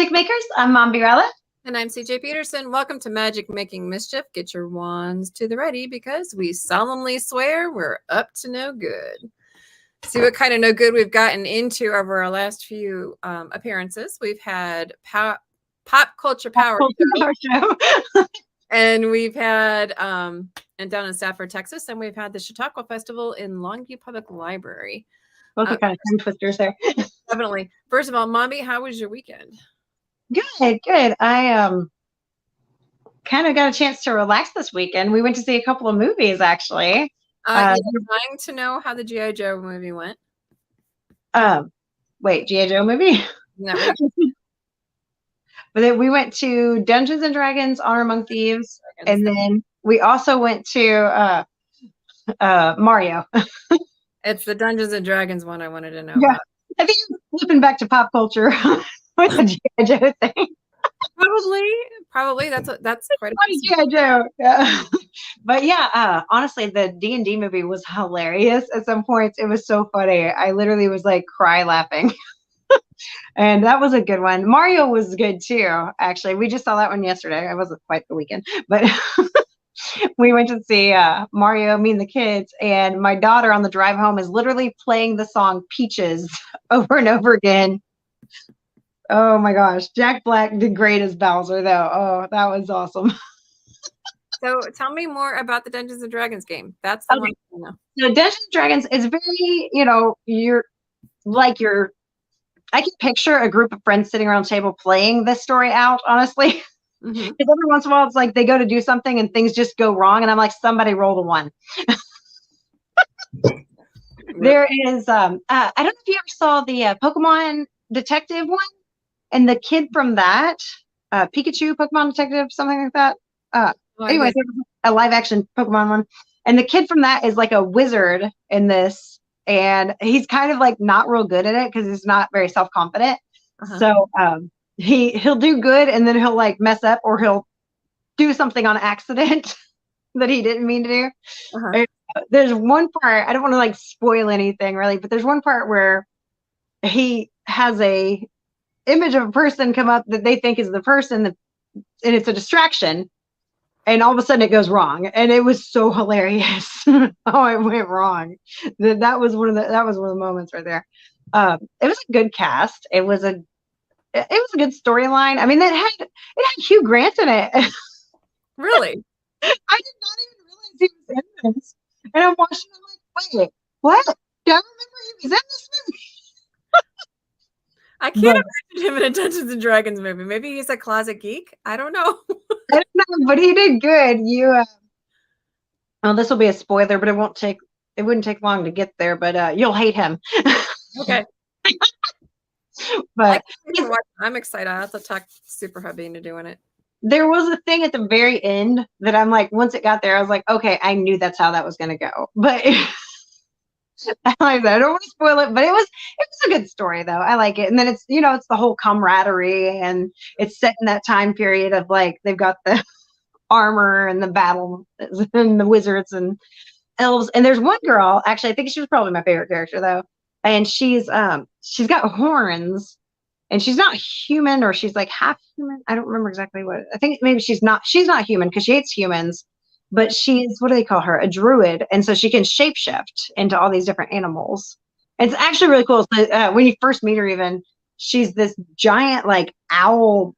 Magic Makers. I'm Mom Birella. And I'm CJ Peterson. Welcome to Magic Making Mischief. Get your wands to the ready because we solemnly swear we're up to no good. See what kind of no good we've gotten into over our last few appearances. We've had Pop Culture Power Show. And we've had, and down in Stafford, Texas, and we've had the Chautauqua Festival in Longview Public Library. Both are kind of tongue twisters there. Definitely. First of all, Mommy, how was your weekend? Good. I kind of got a chance to relax this weekend. We went to see a couple of movies, actually. You're trying to know how the G.I. Joe movie went? Wait, G.I. Joe movie? No. But then we went to Dungeons and Dragons: Honor Among Thieves, and then we also went to Mario. It's the Dungeons and Dragons one I wanted to know about. I think you're flipping back to pop culture with the G.I. Joe thing. Probably. That's quite a G.I. Joe. Yeah. But yeah, honestly, the D&D movie was hilarious. At some points, it was so funny. I literally was like cry laughing. And that was a good one. Mario was good too, actually. We just saw that one yesterday. It wasn't quite the weekend, but we went to see Mario, me and the kids, and my daughter on the drive home is literally playing the song Peaches over and over again. Oh my gosh. Jack Black did great as Bowser, though. Oh, that was awesome. So tell me more about the Dungeons and Dragons game. That's the one I know. So Dungeons and Dragons is very, I can picture a group of friends sitting around a table playing this story out, honestly. Because every once in a while, it's like they go to do something and things just go wrong. And I'm like, somebody rolled a 1. There is, I don't know if you ever saw the Pokemon Detective one. And the kid from that, Pikachu, Pokemon Detective, something like that. Anyway, a live action Pokemon one. And the kid from that is like a wizard in this. And he's kind of like not real good at it because he's not very self-confident. So he'll do good and then he'll like mess up or he'll do something on accident that he didn't mean to do. There's one part, I don't want to like spoil anything really, but there's one part where he has a image of a person come up that they think is the person and it's a distraction. And all of a sudden it goes wrong. And it was so hilarious how it went wrong. That was one of the moments right there. It was a good cast. It was a good storyline. I mean, it had Hugh Grant in it. Really? I did not even realize he was in this. And I'm watching, I'm like, wait, what? Do I remember he was in this movie? I can't imagine him in a Dungeons and Dragons movie. Maybe he's a closet geek. I don't know. I don't know, but he did good. Well, this will be a spoiler, but it wouldn't take long to get there, but you'll hate him. Okay. But I'm excited. I have to talk Super Hubby into doing it. There was a thing at the very end that I'm like, once it got there, I was like, okay, I knew that's how that was going to go. But I don't want to spoil it, but it was a good story though. I like it. And then it's, it's the whole camaraderie and it's set in that time period of like, they've got the armor and the battle and the wizards and elves. And there's one girl, actually, I think she was probably my favorite character though. And she's got horns and she's not human or she's like half human. I don't remember exactly what. I think maybe she's not human because she hates humans. But she's, what do they call her? A druid. And so she can shapeshift into all these different animals. It's actually really cool. So, when you first meet her even, she's this giant like owl.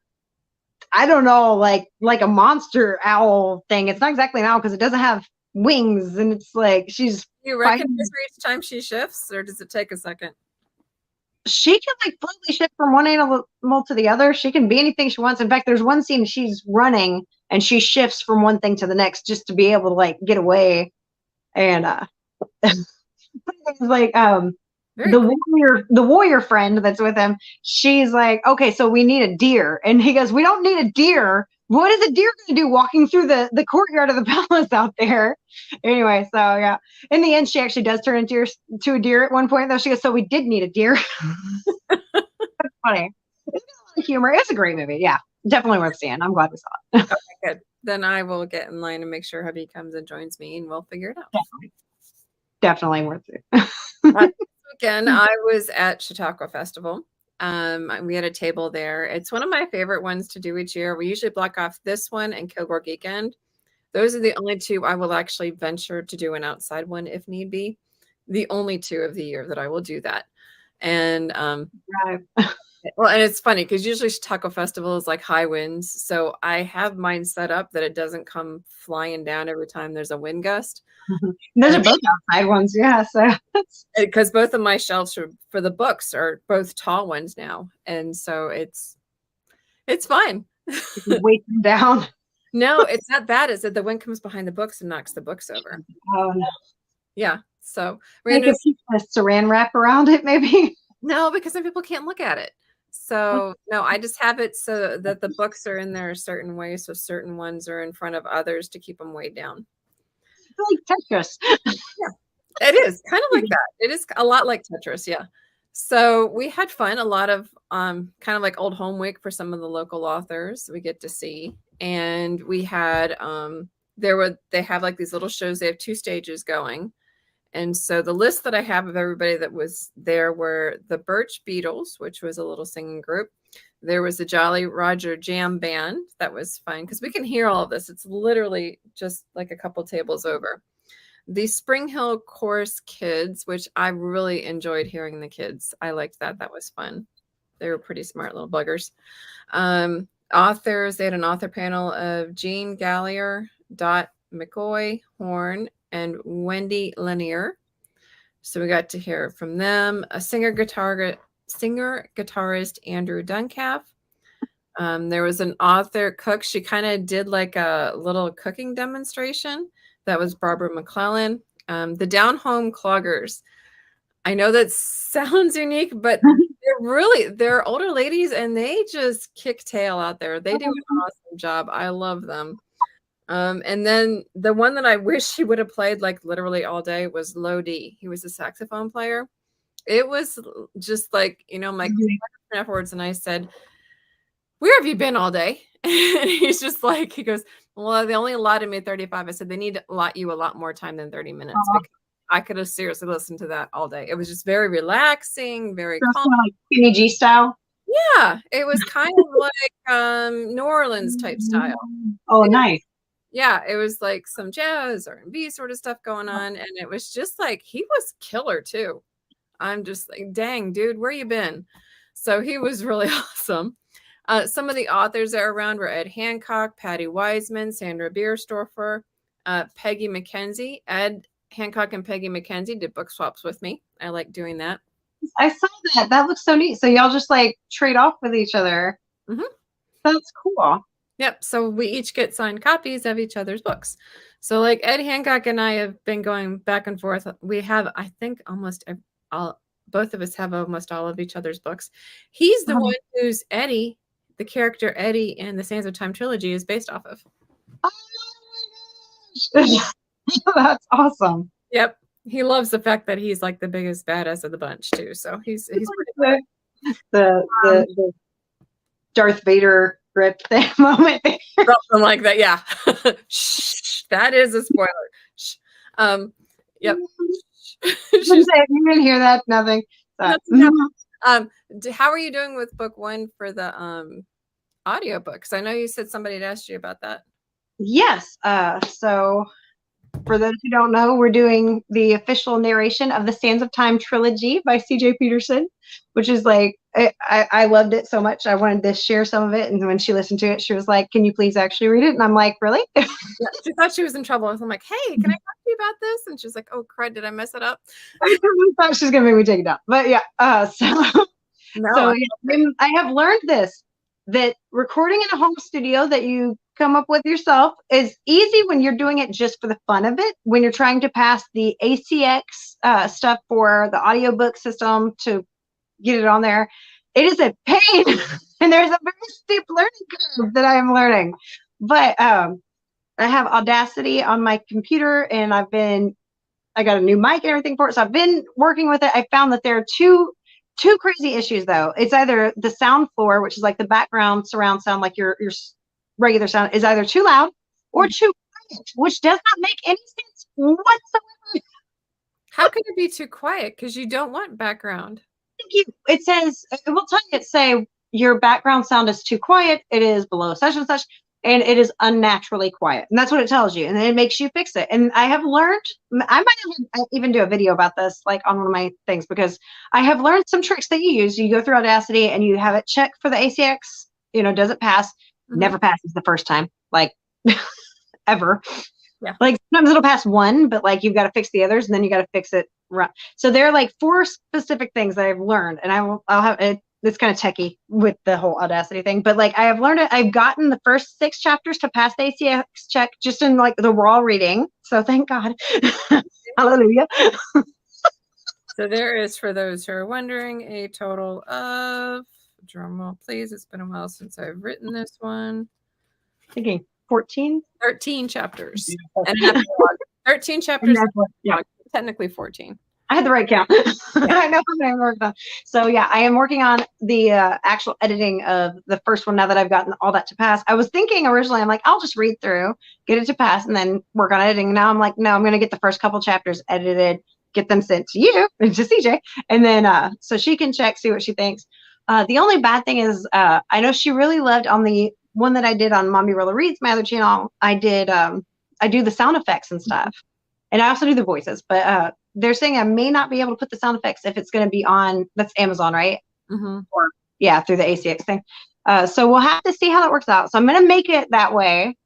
I don't know, like a monster owl thing. It's not exactly an owl because it doesn't have wings. And it's like she's. Do you recognize her each time she shifts or does it take a second? She can like fluidly shift from one animal to the other. She can be anything she wants. In fact, there's one scene she's running and she shifts from one thing to the next just to be able to like get away. And it's like the warrior friend that's with him, she's like, okay, so we need a deer. And he goes, we don't need a deer. What is a deer going to do walking through the courtyard of the palace out there? Anyway, so yeah. In the end, she actually does turn into a deer at one point, though. She goes, so we did need a deer. That's funny. It's got a lot of humor. It's a great movie. Yeah, definitely worth seeing. I'm glad we saw it. Okay, good. Then I will get in line and make sure hubby comes and joins me and we'll figure it out. Definitely worth it. Last weekend, I was at Chautauqua Festival. We had a table there. It's one of my favorite ones to do each year. We usually block off this one and Kilgore Geekend. Those are the only two I will actually venture to do an outside one if need be. The only two of the year that I will do that. And Right. well, and it's funny because usually Chautauqua Festival is like high winds. So I have mine set up that it doesn't come flying down every time there's a wind gust. Those are both outside ones, yeah. So because both of my shelves for the books are both tall ones now. And so it's fine. weight them down. No, it's not that. It's that the wind comes behind the books and knocks the books over. Oh no. Yeah. So Make a saran wrap around it, maybe. no, because then people can't look at it. So no, I just have it so that the books are in there a certain way, so certain ones are in front of others to keep them weighed down. Like Tetris. Yeah, it is kind of like that. It is a lot like Tetris, yeah. So we had fun, a lot of kind of like old home week for some of the local authors we get to see. And we had they have like these little shows, they have 2 stages going. And so the list that I have of everybody that was there were the Birch Beatles, which was a little singing group. There was the Jolly Roger Jam Band. That was fun because we can hear all of this. It's literally just like a couple tables over. The Spring Hill Chorus Kids, which I really enjoyed hearing the kids. I liked that. That was fun. They were pretty smart little buggers. Authors, they had an author panel of Jean Gallier, Dot McCoy, Horn, and Wendy Lanier. So we got to hear from them. A singer-guitarist Andrew Duncalf. There was an author cook. She kind of did like a little cooking demonstration. That was Barbara McClellan. The Down Home Cloggers. I know that sounds unique, but they're older ladies and they just kick tail out there. They do an awesome job. I love them. And then the one that I wish he would have played like literally all day was Lodi. He was a saxophone player. It was just like, my afterwards, and I said, "Where have you been all day?" And he's just like, he goes, "Well, they only allotted me 35." I said, "They need to allot you a lot more time than 30 minutes because I could have seriously listened to that all day." It was just very relaxing, very calm. Like Kenny G style. Yeah, it was kind of like New Orleans type style. Oh, nice. Yeah, it was like some jazz R&B sort of stuff going on, and it was just like he was killer too. I'm just like, dang, dude, where you been? So he was really awesome. Some of the authors that are around were Ed Hancock, Patty Wiseman, Sandra Bierstorfer, Peggy McKenzie. Ed Hancock and Peggy McKenzie did book swaps with me. I like doing that. I saw that. That looks so neat. So y'all just like trade off with each other. Mm-hmm. That's cool. Yep. So we each get signed copies of each other's books. So like Ed Hancock and I have been going back and forth. We have, I think, both of us have almost all of each other's books. He's the one who's Eddie, the character Eddie in the Sands of Time trilogy is based off of. Oh my gosh. That's awesome. Yep. He loves the fact that he's like the biggest badass of the bunch too. So he's pretty the Darth Vader grip moment. Something like that. Yeah. Shh, that is a spoiler. Shh. Yep. You didn't hear that? Nothing. How are you doing with book 1 for the audiobooks? I know you said somebody had asked you about that. Yes. So for those who don't know, we're doing the official narration of the Sands of Time trilogy by C.J. Peterson, which is like, I loved it so much. I wanted to share some of it. And when she listened to it, she was like, "Can you please actually read it?" And I'm like, "Really?" Yeah, she thought she was in trouble. I'm like, "Hey, can I talk to you about this?" And she's like, "Oh, crud, did I mess it up?" I thought she was going to make me take it down. But yeah, I have learned this, that recording in a home studio that you come up with yourself is easy when you're doing it just for the fun of it. When you're trying to pass the ACX stuff for the audiobook system to get it on there, it is a pain. And there's a very steep learning curve that I am learning. But I have Audacity on my computer, and I got a new mic and everything for it. So I've been working with it. I found that there are two crazy issues though. It's either the sound floor, which is like the background surround sound, like your regular sound, is either too loud or too quiet, which does not make any sense whatsoever. How can it be too quiet? Because you don't want background. it says, it will tell you, say your background sound is too quiet. It is below such and such, and it is unnaturally quiet. And that's what it tells you. And then it makes you fix it. And I have learned, I might even do a video about this, like on one of my things, because I have learned some tricks that you use. You go through Audacity and you have it check for the ACX, does it pass? Never passes the first time, like ever. Yeah. Like sometimes it'll pass one, but like you've got to fix the others and then you got to fix it. So there are like 4 specific things that I've learned, and I'll have it. It's kind of techie with the whole Audacity thing, but like I have learned it. I've gotten the first 6 chapters to pass the ACX check just in like the raw reading. So thank God. Hallelujah. So there is, for those who are wondering, a total of, drum roll please, it's been a while since I've written this one. Thinking 14? 13 chapters. And an epilogue. 13 chapters. Yeah. Technically 14. I had the right count. I know how many I'm working on. So yeah, I am working on the actual editing of the first one now that I've gotten all that to pass. I was thinking originally, I'm like, I'll just read through, get it to pass, and then work on editing. Now I'm like, no, I'm going to get the first couple chapters edited, get them sent to you, to CJ, and then so she can check, see what she thinks. The only bad thing is I know she really loved on the one that I did on Mommy Roller Reads, my other channel. I do the sound effects and stuff, and I also do the voices, but they're saying I may not be able to put the sound effects if it's going to be on, that's Amazon, right? Or yeah, through the ACX thing. So we'll have to see how that works out. So I'm going to make it that way,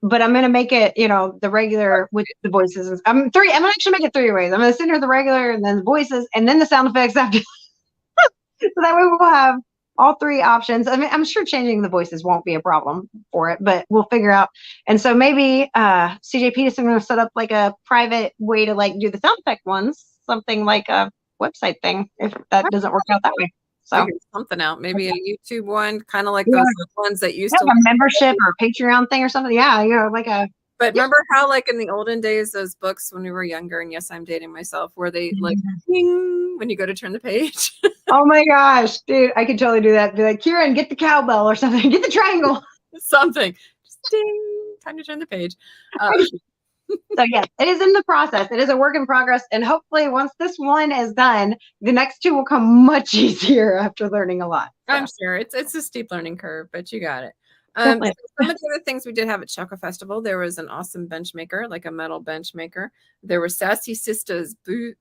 but I'm going to make it, the regular with the voices. I'm going to actually make it 3 ways. I'm going to send her the regular and then the voices and then the sound effects after. So that way we'll have all 3 options. I mean, I'm sure changing the voices won't be a problem for it, but we'll figure out. And so maybe CJ Peterson will set up like a private way to like do the sound effect ones, something like a website thing, if that doesn't work out that way. So figure something out, maybe a YouTube one, kind of like those ones that used to a membership or a Patreon thing or something. Yeah, like a. But remember how, like in the olden days, those books when we were younger, and yes, I'm dating myself, where they like ding when you go to turn the page. Oh my gosh, dude, I could totally do that. Be like, Kieran, get the cowbell or something. Get the triangle. Something. Just ding. Time to turn the page. So yes, it is in the process. It is a work in progress. And hopefully once this one is done, the next 2 will come much easier after learning a lot. So. I'm sure it's a steep learning curve, but you got it. So some of the other things we did have at Chautauqua Festival, there was an awesome bench maker, like a metal bench maker. There was Sassy Sista's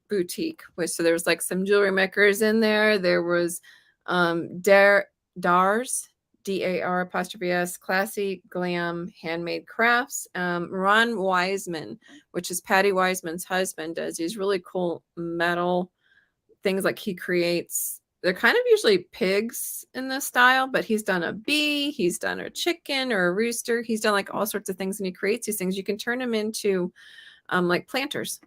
boutique, so there was like some jewelry makers in there. There was Dar's, DAR''S, classy glam handmade crafts. Ron Wiseman, which is Patty Wiseman's husband, does these really cool metal things. Like he creates, they're kind of usually pigs in this style, but he's done a bee, he's done a chicken or a rooster. He's done like all sorts of things, and he creates these things. You can turn them into like planters.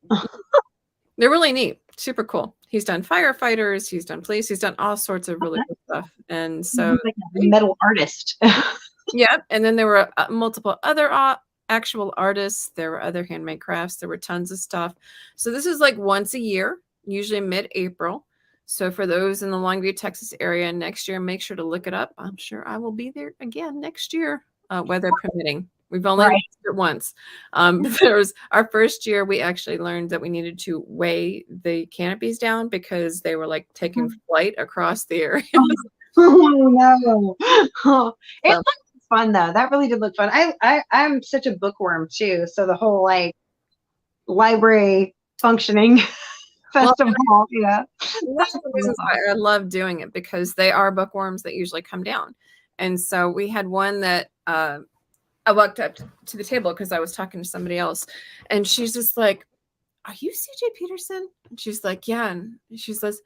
They're really neat, super cool. He's done firefighters, he's done police, he's done all sorts of really cool stuff. And so like a metal artist. Yeah. And then there were multiple other actual artists. There were other handmade crafts. There were tons of stuff. So this is like once a year, usually mid-April. So for those in the Longview, Texas area next year, make sure to look it up. I'm sure I will be there again next year, weather permitting. We've only used it once. There was our first year, we actually learned that we needed to weigh the canopies down because they were like taking flight across the area. Oh no. It looked fun though. That really did look fun. I'm such a bookworm too. So the whole like library functioning festival. Yeah. That's the reason why I love doing it, because they are bookworms that usually come down. And so we had one that I walked up to the table because I was talking to somebody else, and she's just like, "Are you CJ Peterson?" And she's like, "Yeah." And she says,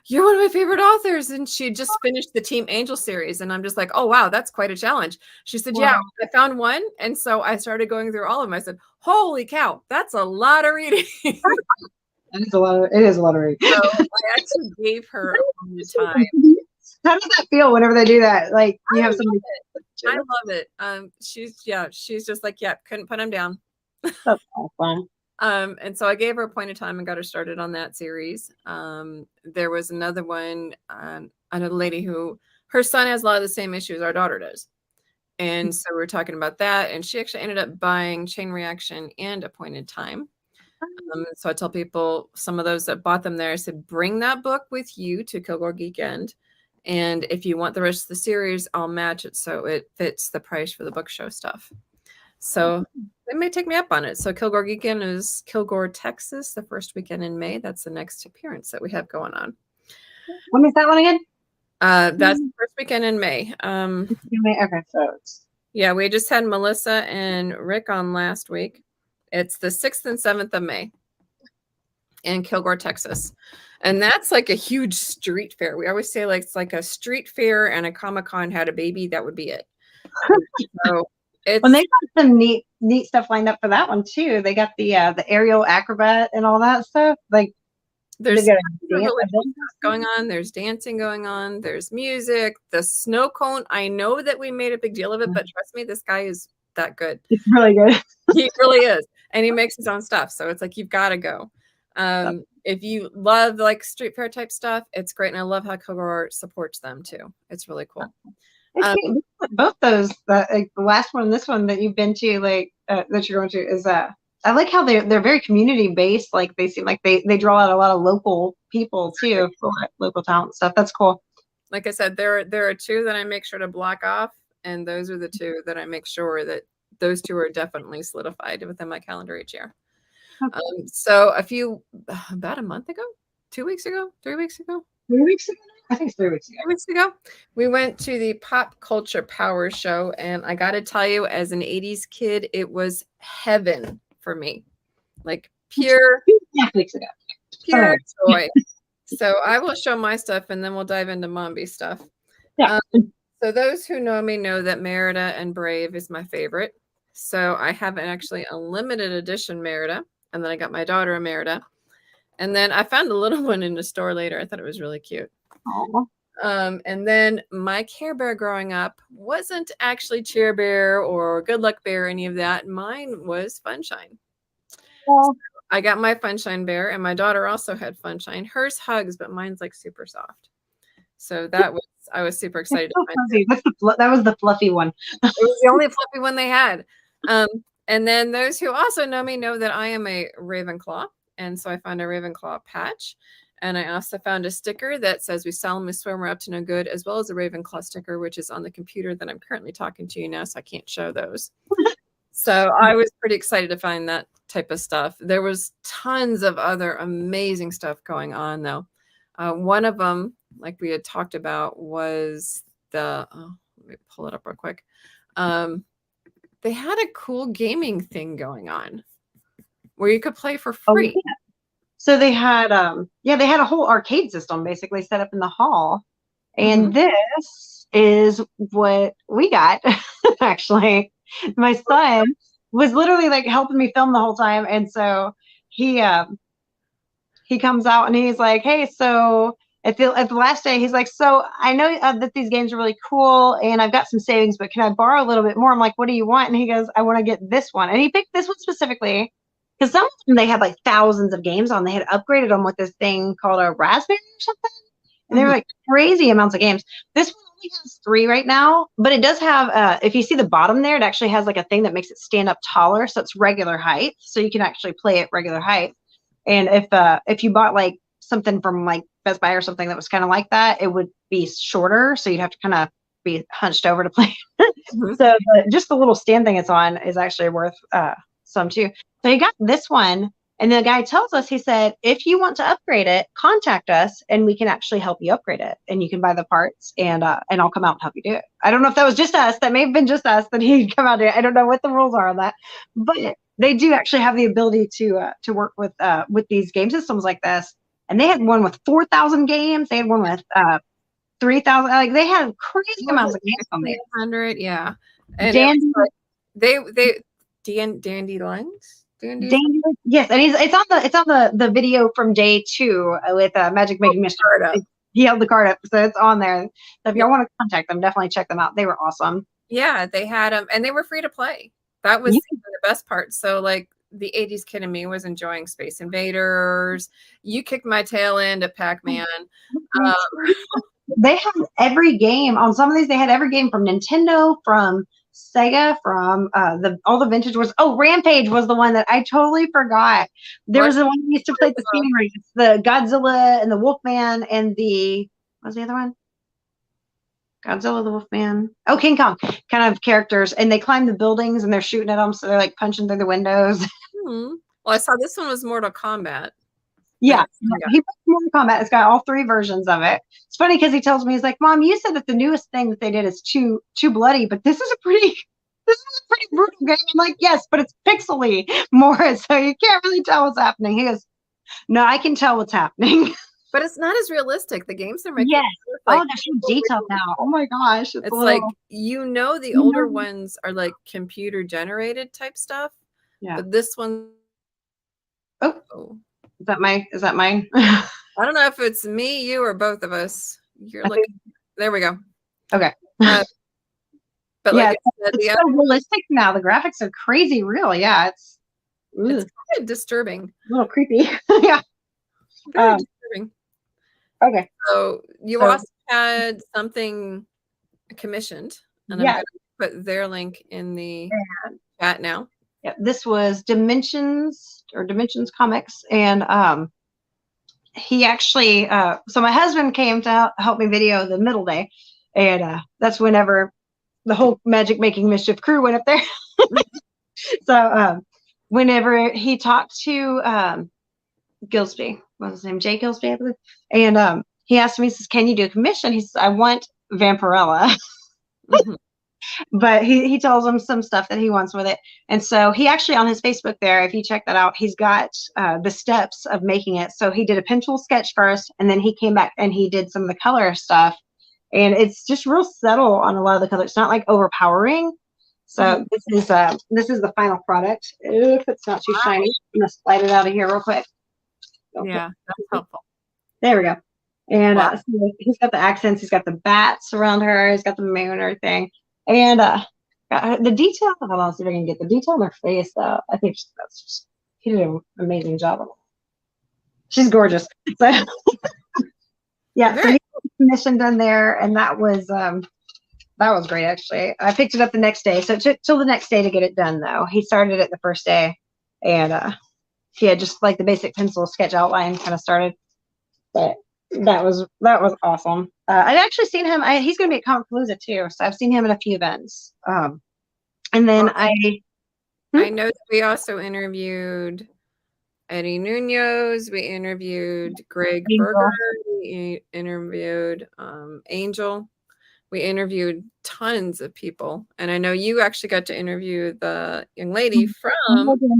"You're one of my favorite authors." And she had just finished the Team Angel series. And I'm just like, "Oh, wow, that's quite a challenge." She said, "Yeah, I found one." And so I started going through all of them. I said, "Holy cow, that's a lot of reading." It is a lot of reading. So I actually gave her the time. How does that feel whenever they do that? Like you have somebody. I love it. She's just like, yeah, couldn't put him down. That's awesome. And so I gave her a point of time and got her started on that series. There was another one, another lady who her son has a lot of the same issues our daughter does. And so we were talking about that. And she actually ended up buying Chain Reaction and Appointed Time. So I tell people, some of those that bought them there, I said, bring that book with you to Kilgore Geekend. And if you want the rest of the series, I'll match it so it fits the price for the book show stuff. So they may take me up on it. So Kilgore Geekend is Kilgore, Texas, the first weekend in May. That's the next appearance that we have going on. When is that one again? That's the first weekend in May. Okay, so yeah, we just had Melissa and Rick on last week. It's the 6th and 7th of May in Kilgore, Texas. And that's like a huge street fair. We always say like it's like a street fair and a Comic-Con had a baby. That would be it. So it's, when they got some neat stuff lined up for that one too. They got the aerial acrobat and all that stuff. Like there's going on. There's dancing going on. There's music. The snow cone. I know that we made a big deal of it, but trust me, this guy is that good. It's really good. He really is. And he makes his own stuff. So it's like, you've got to go. If you love like street fair type stuff, it's great. And I love how Kilgore supports them too. It's really cool. Both those, the last one and this one that you've been to, like that you're going to, is I like how they're very community based. Like they seem like they draw out a lot of local people too, for local talent stuff. That's cool. Like I said, there are two that I make sure to block off, and those are the two that I make sure that those two are definitely solidified within my calendar each year. Okay. So about a month ago, 2 weeks ago, 3 weeks ago, 3 weeks ago. I think it's 3 weeks ago. 3 weeks ago, we went to the Pop Culture Power Show, and I got to tell you, as an 80s kid, it was heaven for me. Like pure joy. So I will show my stuff, and then we'll dive into Mombi's stuff. Yeah. So those who know me know that Merida and Brave is my favorite. So I have actually a limited edition Merida, and then I got my daughter a Merida. And then I found a little one in the store later. I thought it was really cute. And then my Care Bear growing up wasn't actually Cheer Bear or Good Luck Bear, any of that. Mine was Funshine. So I got my Funshine Bear, and my daughter also had Funshine. Hers hugs, but mine's like super soft. So I was super excited. That was the fluffy one. It was the only fluffy one they had. And then those who also know me know that I am a Ravenclaw. And so I found a Ravenclaw patch. And I also found a sticker that says "We solemnly swear we're up to no good," as well as a Ravenclaw sticker, which is on the computer that I'm currently talking to you now, so I can't show those. So I was pretty excited to find that type of stuff. There was tons of other amazing stuff going on, though. One of them, like we had talked about, was let me pull it up real quick. They had a cool gaming thing going on where you could play for free. Oh, yeah. So they had they had a whole arcade system basically set up in the hall. And this is what we got. Actually, my son was literally like helping me film the whole time. And so he comes out and he's like, "Hey, so at the last day, he's like, so I know that these games are really cool and I've got some savings, but can I borrow a little bit more?" I'm like, "What do you want?" And he goes, "I want to get this one." And he picked this one specifically because some of them, they had like thousands of games on. They had upgraded them with this thing called a Raspberry or something. And they were like crazy amounts of games. This one only has 3 right now, but it does have, if you see the bottom there, it actually has like a thing that makes it stand up taller. So it's regular height. So you can actually play at regular height. And if you bought like something from like Best Buy or something that was kind of like that, it would be shorter. So you'd have to kind of be hunched over to play. So just the little stand thing it's on is actually worth some too. So he got this one, and the guy tells us, he said, "If you want to upgrade it, contact us and we can actually help you upgrade it, and you can buy the parts, and I'll come out and help you do it." I don't know if that was just us. That may have been just us that he'd come out to. I don't know what the rules are on that, but they do actually have the ability to work with these game systems like this. And they had one with 4,000 games. They had one with 3,000. Like they had crazy amounts of games on there. 100, yeah. And Dandelions. Yes, and it's on the video from day 2 with Magic Making Mischief. He held the card up, so it's on there. So if y'all want to contact them, definitely check them out. They were awesome. Yeah, they had them, and they were free to play. That was the best part. So like the 80s kid in me was enjoying Space Invaders. You kicked my tail into Pac-Man. They had every game on some of these. They had every game from Nintendo, from Sega from all the vintage was. Oh, Rampage was the one that I totally forgot. There was the one we used to play at the skating rink. It's the Godzilla and the Wolfman and what was the other one? Godzilla, the Wolfman. Oh, King Kong kind of characters, and they climb the buildings and they're shooting at them, so they're like punching through the windows. Well, I saw this one was Mortal Kombat. Yeah, he plays Mortal Kombat. It's got all 3 versions of it. It's funny because he tells me, he's like, "Mom, you said that the newest thing that they did is too bloody, but this is a pretty brutal game." I'm like, "Yes, but it's pixely more, so you can't really tell what's happening." He goes, "No, I can tell what's happening." But it's not as realistic. The games they're making. Yes. Like, they're so detailed now. Oh my gosh. It's like, the older ones are like computer generated type stuff. Yeah. But this one. Oh. Is that mine? I don't know if it's me, you, or both of us. You're looking. There we go. Okay. But yeah, it's so realistic now. The graphics are crazy real. Yeah, it's kind of disturbing. A little creepy. Yeah. Very disturbing. Okay. So you also had something commissioned, and I'm going to put their link in the chat now. Yeah, this was Dimensions Comics, and he actually so my husband came to help me video the middle day, and that's whenever the whole Magic Making Mischief crew went up there. So whenever he talked to Gillespie, what was his name? Jay Gillespie, I believe. And he asked me, he says, "Can you do a commission?" He says, "I want Vampirella." But he tells him some stuff that he wants with it. And so he actually, on his Facebook there, if you check that out, he's got the steps of making it. So he did a pen tool sketch first, and then he came back and he did some of the color stuff. And it's just real subtle on a lot of the colors. It's not like overpowering. So this is the final product. If it's not too shiny, I'm gonna slide it out of here real quick. Okay. Yeah, that's helpful. There we go. And so he's got the accents. He's got the bats around her. He's got the moon and everything. And the detail. Hold on, see if I can get the detail on her face. Though I think he did an amazing job of it. She's gorgeous. So yeah, so he commissioned done there, and that was great actually. I picked it up the next day, so it took till the next day to get it done. Though he started it the first day, and he had just like the basic pencil sketch outline kind of started, but that was awesome. I've actually seen him. He's going to be at Comicpalooza too, so I've seen him at a few events. And then I know that we also interviewed Eddie Munoz. We interviewed Greg Berger. We interviewed Angel. We interviewed tons of people, and I know you actually got to interview the young lady from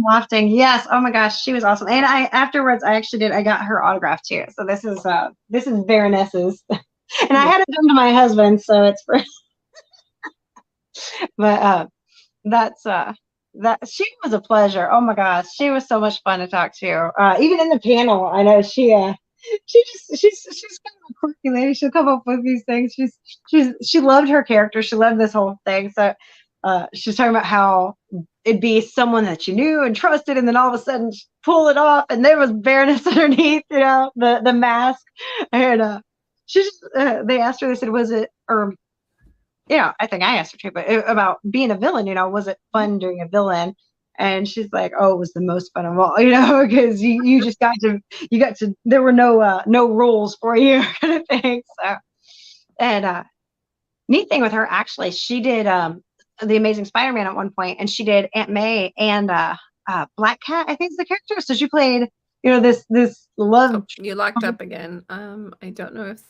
Lofting. Yes. Oh my gosh, she was awesome. And afterwards, I got her autograph too. So this is Baroness's, and I had it done to my husband, so it's for. But that she was a pleasure. Oh my gosh, she was so much fun to talk to. Even in the panel, I know she's kind of a quirky lady. She'll come up with these things. She loved her character. She loved this whole thing. So she's talking about how it'd be someone that you knew and trusted, and then all of a sudden pull it off, and there was Baroness underneath, the mask. And she just they asked her. They said, "Was it or?" Yeah, I think I asked her too, but about being a villain, was it fun doing a villain? And she's like, "Oh, it was the most fun of all, because you just got to, there were no rules for you," kind of thing. So, and neat thing with her, actually, she did the Amazing Spider-Man at one point, and she did Aunt May and Black Cat, I think is the character. So she played, this love. Oh, you locked up again. I don't know if.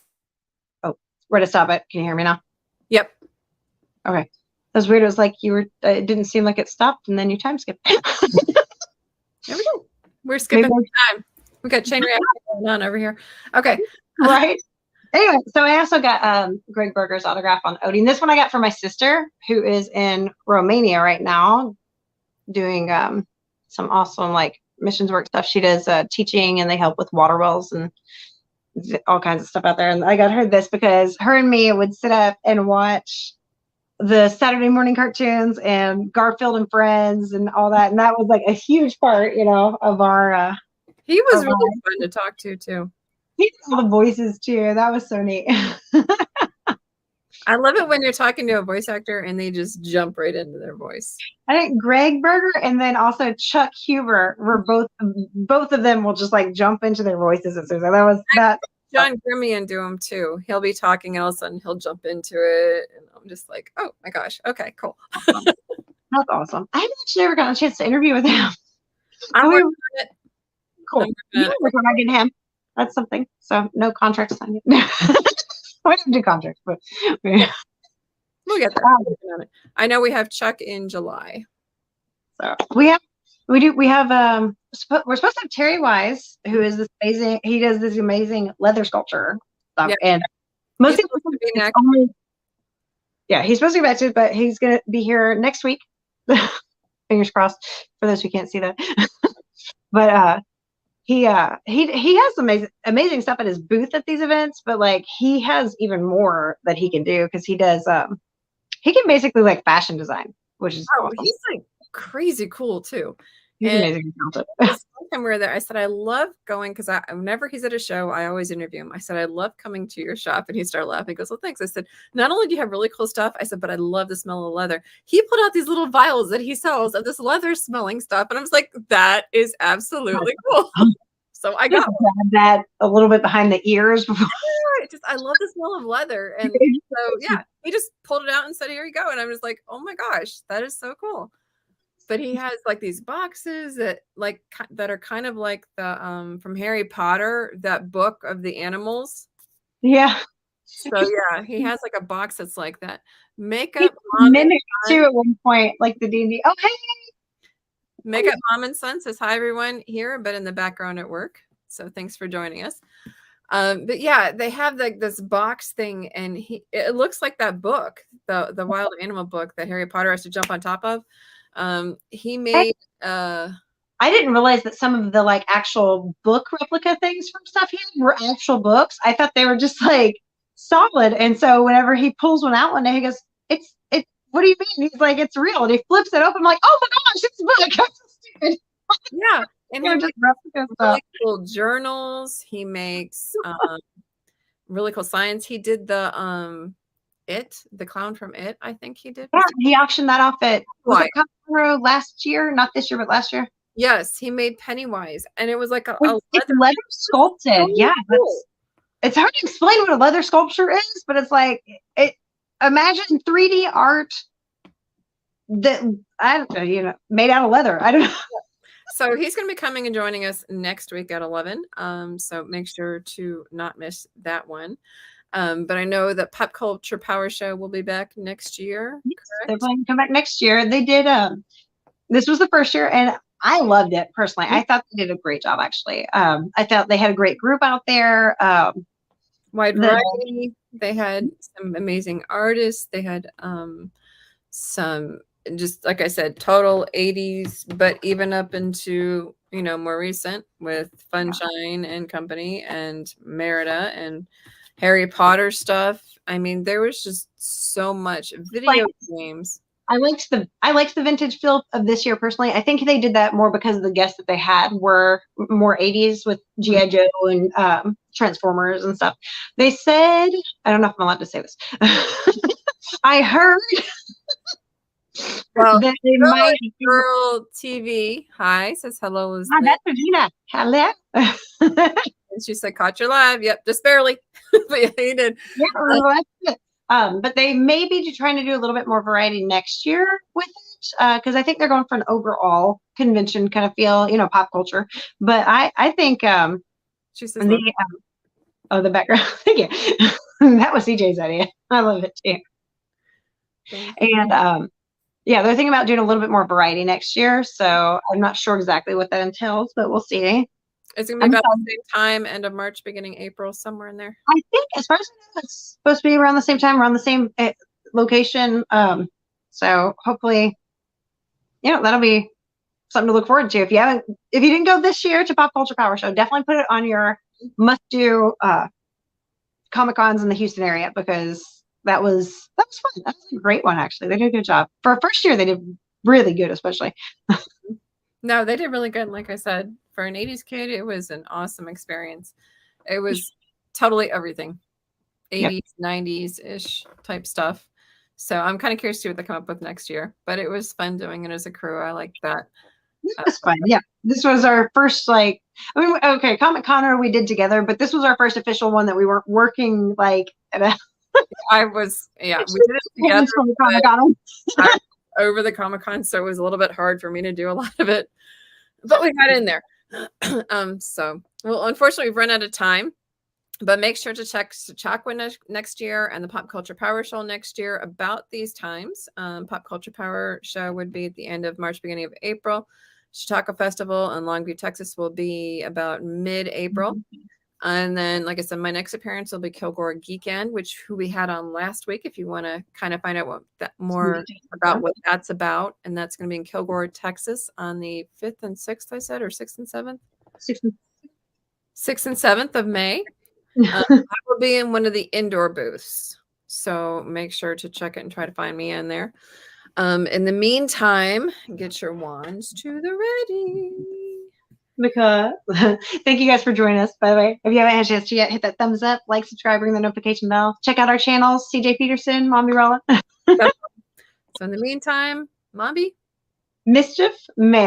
Oh, where to stop it? Can you hear me now? Yep. Okay. That was weird. It was like it didn't seem like it stopped, and then you time skipped. There we go. We're skipping time. We got chain reaction going on over here. Okay. Right. Anyway, so I also got Greg Berger's autograph on Odie. This one I got for my sister, who is in Romania right now, doing some awesome missions work stuff. She does teaching, and they help with water wells and all kinds of stuff out there. And I got her this because her and me would sit up and watch the Saturday morning cartoons and Garfield and Friends and all that. And that was like a huge part, of our. He was really fun to talk to too. He did all the voices too. That was so neat. I love it when you're talking to a voice actor and they just jump right into their voice. I think Greg Berger and then also Chuck Huber were both of them will just like jump into their voices. And so that was that. John Grimion do them too. He'll be talking and all of a sudden he'll jump into it. And I'm just like, oh my gosh. Okay, cool. That's awesome. I haven't actually ever gotten a chance to interview with him. I'm working on it. Cool. We're getting him. That's something. So no contracts signed yet. We don't do contracts, but we'll get there. I know we have Chuck in July. So we have we're supposed to have Terry Wise, who is this amazing. He does this amazing leather sculpture stuff, and most people he's supposed to be back to, but he's gonna be here next week. Fingers crossed for those who can't see that. But he has amazing stuff at his booth at these events, but like he has even more that he can do because he does he can basically like fashion design, which is awesome. He's like crazy cool too. He's amazing. Time we were there, I said I love going because whenever he's at a show, I always interview him. I said I love coming to your shop, and he started laughing. He goes, "Well, thanks." I said, "Not only do you have really cool stuff," I said, "but I love the smell of leather." He pulled out these little vials that he sells of this leather smelling stuff, and I was like, "That is absolutely cool." So I got that a little bit behind the ears. I love the smell of leather, and so yeah, he just pulled it out and said, "Here you go," and I was like, "Oh my gosh, that is so cool." But he has like these boxes that are kind of like the from Harry Potter, that book of the animals. Yeah. So yeah, he has like a box that's like that. Makeup mimicked too at one point, like the D&D. Oh, hey. Makeup Mom and Son says hi everyone here, but in the background at work. So thanks for joining us. But yeah, they have like this box thing, and it looks like that book, the wild animal book that Harry Potter has to jump on top of. He made I didn't realize that some of the like actual book replica things from stuff he had were actual books. I thought they were just like solid. And so whenever he pulls one out one day, he goes, it's what do you mean? He's like, it's real. And he flips it open. I'm like, oh my gosh, it's a book. I'm so stupid. Yeah. And he makes really cool journals. He makes really cool science. He did the clown from It, I think he did. Yeah, he auctioned that off at last year, not this year, but last year. Yes, he made Pennywise, and it was like it's leather sculpted. Yeah, cool. It's hard to explain what a leather sculpture is, but it's like imagine 3D art that I don't know, made out of leather. I don't know. So he's going to be coming and joining us next week at 11. So make sure to not miss that one. But I know that Pop Culture Power Show will be back next year. Yes, they're planning to come back next year. They did. This was the first year, and I loved it personally. I thought they did a great job, actually. I thought they had a great group out there. Wide variety. They had some amazing artists. They had some, just like I said, total 80s, but even up into more recent with Funshine and Company and Merida and Harry Potter stuff. I mean, there was just so much video games. I liked the vintage feel of this year personally. I think they did that more because of the guests that they had were more 80s with G.I. Joe and Transformers and stuff. They said, I don't know if I'm allowed to say this. I heard that they might Girl TV. Hi, says hello. That's Regina. Hello. And she said, "Caught your live." Yep, just barely. But yeah, he did. Yeah, but they may be trying to do a little bit more variety next year with it, because I think they're going for an overall convention kind of feel, pop culture. But I think she says the background. Thank you. That was CJ's idea. I love it too. And yeah, they're thinking about doing a little bit more variety next year. So I'm not sure exactly what that entails, but we'll see. It's going to be about the same time, end of March, beginning April, somewhere in there. I think, as far as I know, it's supposed to be around the same time, around the same location. So hopefully, that'll be something to look forward to. If you didn't go this year to Pop Culture Power Show, definitely put it on your must-do Comic-Cons in the Houston area, because that was fun. That was a great one, actually. They did a good job. For a first year, they did really good, especially. No, they did really good. Like I said, for an 80s kid, it was an awesome experience. It was totally everything. 80s, 90s-ish type stuff. So I'm kind of curious to see what they come up with next year. But it was fun doing it as a crew. I like that. It was fun. Yeah. This was our first, like, I mean, okay, Comic Conner we did together, but this was our first official one that we weren't working like at a I was, yeah, we did it together. Comic-Con. I was over the Comic-Con, so it was a little bit hard for me to do a lot of it. But we got in there. So, well, unfortunately, we've run out of time. But make sure to check Chautauqua next year and the Pop Culture Power Show next year about these times. Pop Culture Power Show would be at the end of March, beginning of April. Chautauqua Festival in Longview, Texas will be about mid-April. And then, like I said, my next appearance will be Kilgore Geekend, who we had on last week. If you want to kind of find out more about what that's about, and that's going to be in Kilgore, Texas, on the 5th and 6th, I said, or 6th and 7th? 6th and 7th of May. I will be in one of the indoor booths, so make sure to check it and try to find me in there. In the meantime, get your wands to the ready. Because thank you guys for joining us. By the way, if you haven't had a chance to yet, hit that thumbs up, like, subscribe, ring the notification bell. Check out our channels: CJ Peterson, Mombi Rolla. So in the meantime, Mombi, Mischief, man.